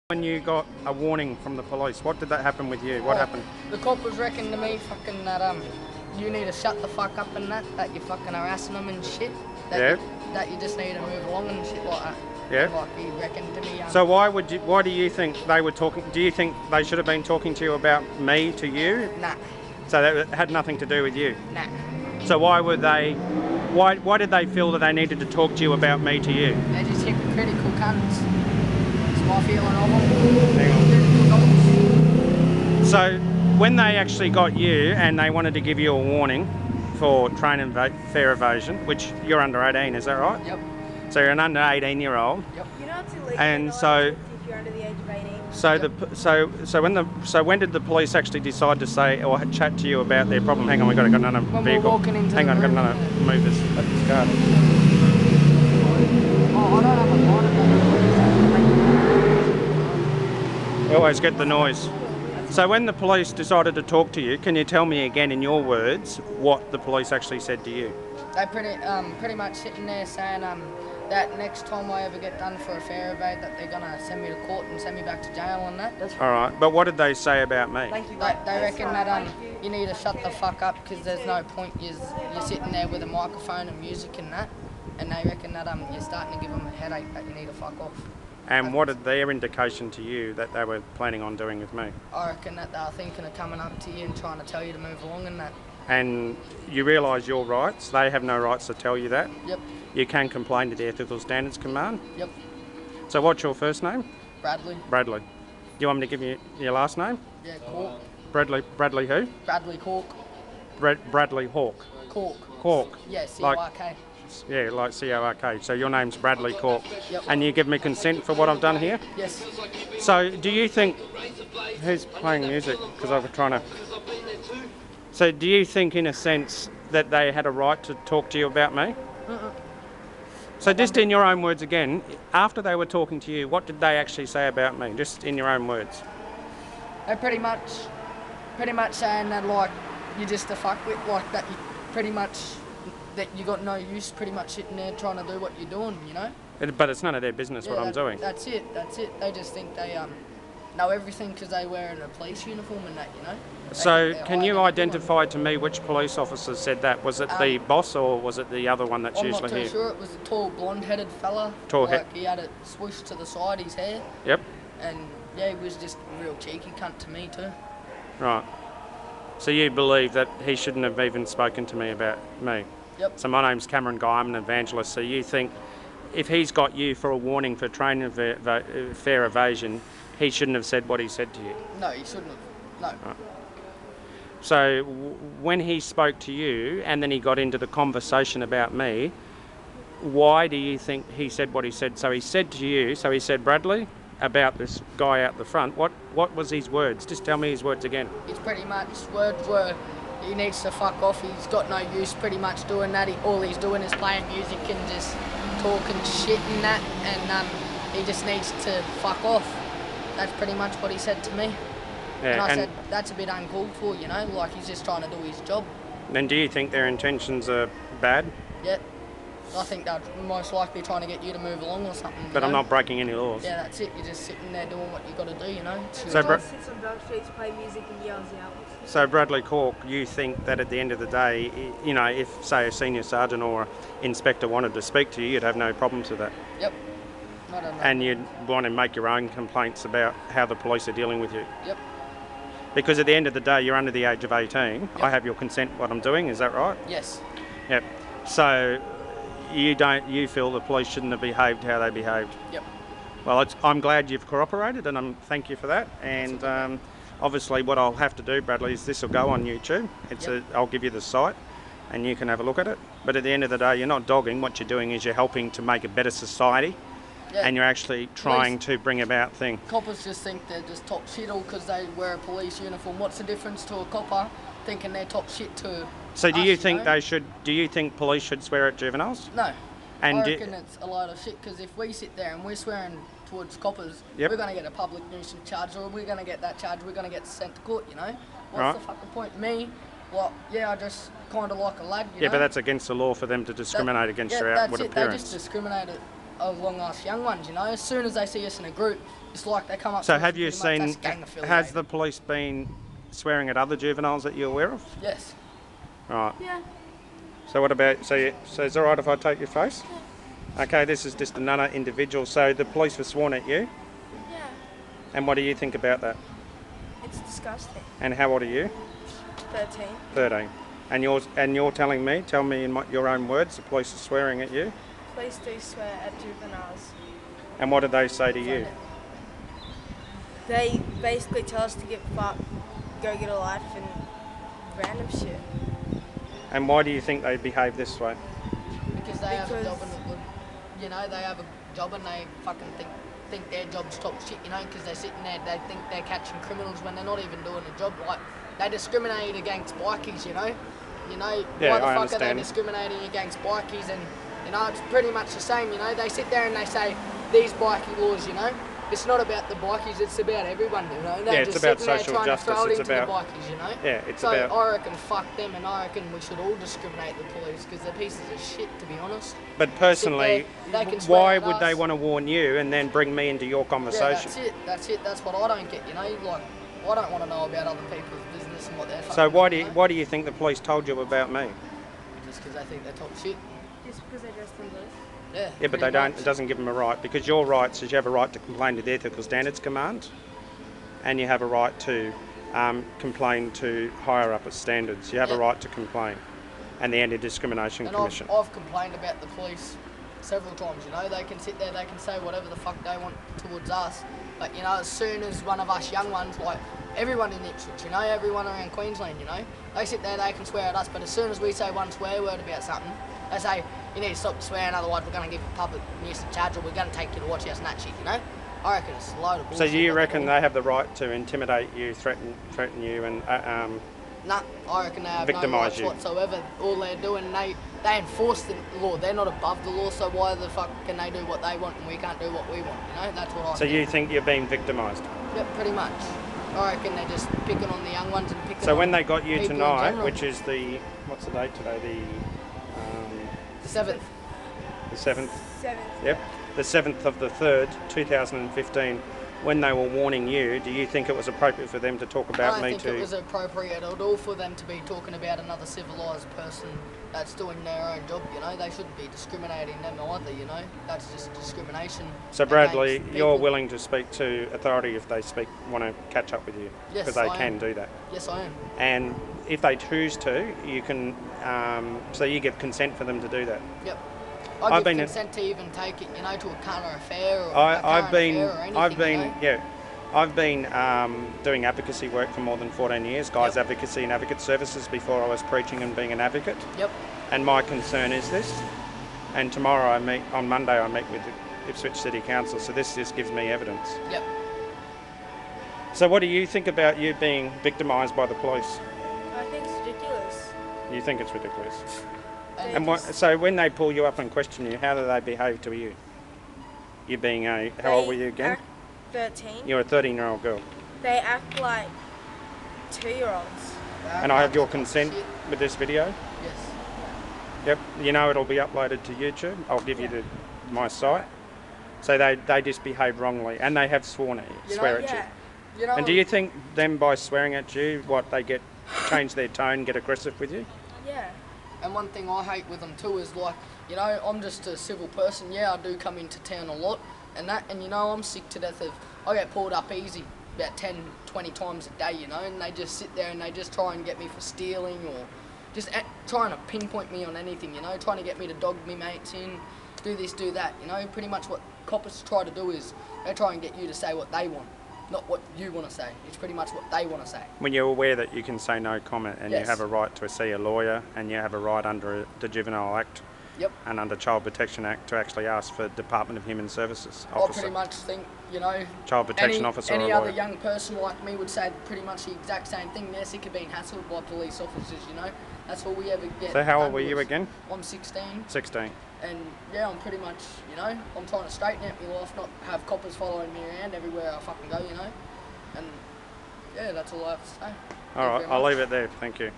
When you got a warning from the police, what did that happen with you? What happened? The cop was reckoning to me fucking that you need to shut the fuck up and that you're fucking harassing them and shit. That you just need to move along and shit like that. Yeah. Like he reckoned to me. So why do you think they were talking? Do you think they should have been talking to you about me to you? Nah. So that had nothing to do with you? Nah. So why did they feel that they needed to talk to you about me to you? They're just hypocritical cunts. That's my feeling of them. Hang on. So when they actually got you and they wanted to give you a warning for train and fare evasion, which you're under 18, is that right? Yep. So you're an under 18-year-old. Yep. You're not too late. And if you're under the age of 18. So when did the police actually decide to say or chat to you about their problem? Hang on, we've got another When vehicle. we're walking into Hang the on, I've room, got another. Move this. Let this go. Oh, I don't have a mind. You always get the noise. So when the police decided to talk to you, can you tell me again in your words what the police actually said to you? They pretty much sitting there saying that next time I ever get done for a fare evade that they're gonna send me to court and send me back to jail and that. All right, but what did they say about me? Thank you. They reckon that you need to shut the fuck up because there's no point you're sitting there with a microphone and music and that, and they reckon that you're starting to give them a headache that you need to fuck off. And what is their indication to you that they were planning on doing with me? I reckon that they were thinking of coming up to you and trying to tell you to move along and that. And you realise your rights, they have no rights to tell you that? Yep. You can complain to the Ethical Standards Command? Yep. So what's your first name? Bradley. Bradley. Do you want me to give you your last name? Yeah, Cork. Bradley who? Bradley Cork. Bradley Hawk. Cork. Cork. Yeah, C-O-R-K. Yeah, like C-O-R-K. So your name's Bradley Cork. Yep. And you give me consent for what I've done here? Yes. So do you think... Who's playing music? Because I was trying to... So do you think, in a sense, that they had a right to talk to you about me? So just in your own words again, after they were talking to you, what did they actually say about me? Just in your own words. They pretty much saying that like you're just a fuckwit, like that you pretty much that you got no use, pretty much sitting there trying to do what you're doing, you know. But it's none of their business what I'm doing. That's it. They just think they know everything because they wearing a police uniform and that, you know. So can you identify to me which police officer said that? Was it the boss or was it the other one that's usually here? I'm not too sure. It was a tall blonde-headed fella. He had it swooshed to the side, his hair. Yep. And yeah, he was just a real cheeky cunt to me too. Right. So you believe that he shouldn't have even spoken to me about me? Yep. So my name's Cameron Guy, I'm an evangelist. So you think if he's got you for a warning for train fare evasion, he shouldn't have said what he said to you? No, he shouldn't have. No. Right. So when he spoke to you and then he got into the conversation about me, why do you think he said what he said? So he said to you, so he said, Bradley, about this guy out the front, what was his words? Just tell me his words again. His pretty much words were, he needs to fuck off, he's got no use pretty much doing that. All he's doing is playing music and just talking shit and that, and he just needs to fuck off. That's pretty much what he said to me. Yeah, and I said, that's a bit uncalled for, you know, like he's just trying to do his job. Then do you think their intentions are bad? Yeah. I think they're most likely trying to get you to move along or something. But I'm not breaking any laws. Yeah, that's it. You're just sitting there doing what you got to do, you know. So sits on Dog Streets, play music and yells out. So Bradley Cork, you think that at the end of the day, you know, if say a senior sergeant or inspector wanted to speak to you, you'd have no problems with that? Yep. I don't know. And you'd want to make your own complaints about how the police are dealing with you? Yep. Because at the end of the day, you're under the age of 18. Yep. I have your consent what I'm doing, is that right? Yes. Yep. So you feel the police shouldn't have behaved how they behaved? Yep. Well, I'm glad you've cooperated and thank you for that. And obviously what I'll have to do, Bradley, is this will go on YouTube. I'll give you the site and you can have a look at it. But at the end of the day, you're not dogging. What you're doing is you're helping to make a better society. Yeah. And you're actually trying to bring about things. Coppers just think they're just top shit all because they wear a police uniform. What's the difference to a copper thinking they're top shit to So do us, you think know? they should? Do you think police should swear at juveniles? No. And I reckon it's a load of shit because if we sit there and we're swearing towards coppers, we're going to get a public nuisance charge or we're going to get that charge, we're going to get sent to court, you know? What's the fucking point? Me, well, yeah, I just kind of like a lad, you know? But that's against the law for them to discriminate against your outward appearance. They just discriminate along us young ones, you know. As soon as they see us in a group, it's like they come up to So us have and you pretty much seen, that's gang affiliated. has the police been swearing at other juveniles that you're aware of? Yes. Right. Yeah. So what about, so is it alright if I take your face? Okay, this is just another individual. So the police were sworn at you, Yeah. and what do you think about that? It's disgusting. And how old are you? 13. 13. And you're telling me, tell me in your own words, the police are swearing at you? Police do swear at juveniles. And what did they say to you? They basically tell us to get fucked, go get a life, and random shit. And why do you think they behave this way? Because they have a Because- job and a good, you know, they have a job and they fucking think their job's top shit, you know, because they're sitting there, they think they're catching criminals when they're not even doing a job. Like, they discriminate against bikies, you know. Yeah, Why the I fuck are they understand. discriminating against bikies? And, you know, it's pretty much the same, you know. They sit there and they say, these bikie laws, you know. It's not about the bikies, it's about everyone, you know. They're Yeah, it's just about sitting there social trying justice, to throw it it's into about- the bikies, you know. Yeah, it's so about- I reckon fuck them, and I reckon we should all discriminate the police because they're pieces of shit, to be honest. But personally, They can swear why at would they us. want to warn you and then bring me into your Yeah, conversation? that's it. That's what I don't get, you know. Like, I don't want to know about other people's business and what they're So fucking why doing, do you know? why do you think the police told you about me? Just because they think they're top shit. Just because they dress them blue. Yeah. Yeah, but pretty they don't. much. It doesn't give them a right, because your right says you have a right to complain to the Ethical Standards Command, and you have a right to complain to higher up at standards. You have a Yeah. right to complain, and the Anti-Discrimination And Commission. I've complained about the police several times, you know. They can sit there, they can say whatever the fuck they want towards us. But, you know, as soon as one of us young ones, like everyone in Ipswich, you know, everyone around Queensland, you know, they sit there, they can swear at us. But as soon as we say one swear word about something, they say, you need to stop swearing, otherwise we're going to give you public nuisance charge or we're going to take you to watch us and that shit, you know. I reckon it's a load of So bullshit. you what reckon they're they have the right to intimidate you, threaten you, and doing. Nah, I reckon they have no victimise rights you. whatsoever. All they're doing, they enforce the law. They're not above the law, so why the fuck can they do what they want and we can't do what we want, you know? That's what I so think. you think you're being victimised? Yep, pretty much. I reckon they're just picking on the young ones and picking So on when they got you people in tonight, general. which is the, what's the date today? The 7th. The 7th. 7th. Yep, the 7th of the 3rd, 2015. When they were warning you, do you think it was appropriate for them to talk I about don't me think to? it was appropriate at all for them to be talking about another civilised person that's doing their own job, you know. They shouldn't be discriminating them either, you know. That's just discrimination. So Bradley, against you're people. willing to speak to authority if they want to catch up with you? Yes, Because they I can am. do that. Yes, I am. And if they choose to, you can, so you give consent for them to do that. Yep. I've I give been- consent to even take it, you know, to a current affair or a I've current been, affair or anything, I've you been, know? yeah, I've been doing advocacy work for more than 14 years, guys Yep. advocacy and advocate services before I was preaching and being an advocate. Yep. And my concern is this, and tomorrow on Monday I meet with the Ipswich City Council, so this just gives me evidence. Yep. So what do you think about you being victimised by the police? I think it's ridiculous. You think it's ridiculous? And And what, so when they pull you up and question you, how do they behave to you? You being how old were you again? Act 13. You're a 13-year-old girl. They act like 2-year-olds. And I have your consent with this video? Yes. Yep. You know it'll be uploaded to YouTube. I'll give you my site. So they just behave wrongly, and they have sworn at you, You know, swear at Yeah. you. You know, And do you think them by swearing at you, what they get, change their tone, get aggressive with you? Yeah. and one thing I hate with them too is like, you know, I'm just a civil person. Yeah, I do come into town a lot and that, and you know, I'm sick to death of, I get pulled up easy about 10, 20 times a day, you know, and they just sit there and they just try and get me for stealing or just trying to pinpoint me on anything, you know, trying to get me to dog me mates in, do this, do that, you know. Pretty much what coppers try to do is they try and get you to say what they want, not what you want to say. It's pretty much what they want to say. When you're aware that you can say no comment and you Yes. have a right to see a lawyer and you have a right under the Juvenile Act Yep. and under Child Protection Act to actually ask for Department of Human Services I officer, pretty much think, you know, Child Protection officer or any a other lawyer. young person like me would say pretty much the exact same thing. They're sick of being hassled by police officers, you know. That's all we ever get. So how old done were to you us. again? I'm 16, 16. and yeah, I'm pretty much, you know, I'm trying to straighten out my life, not have coppers following me around everywhere I fucking go, you know. And yeah, that's all I have to say. All right, I'll leave it there. Thank you.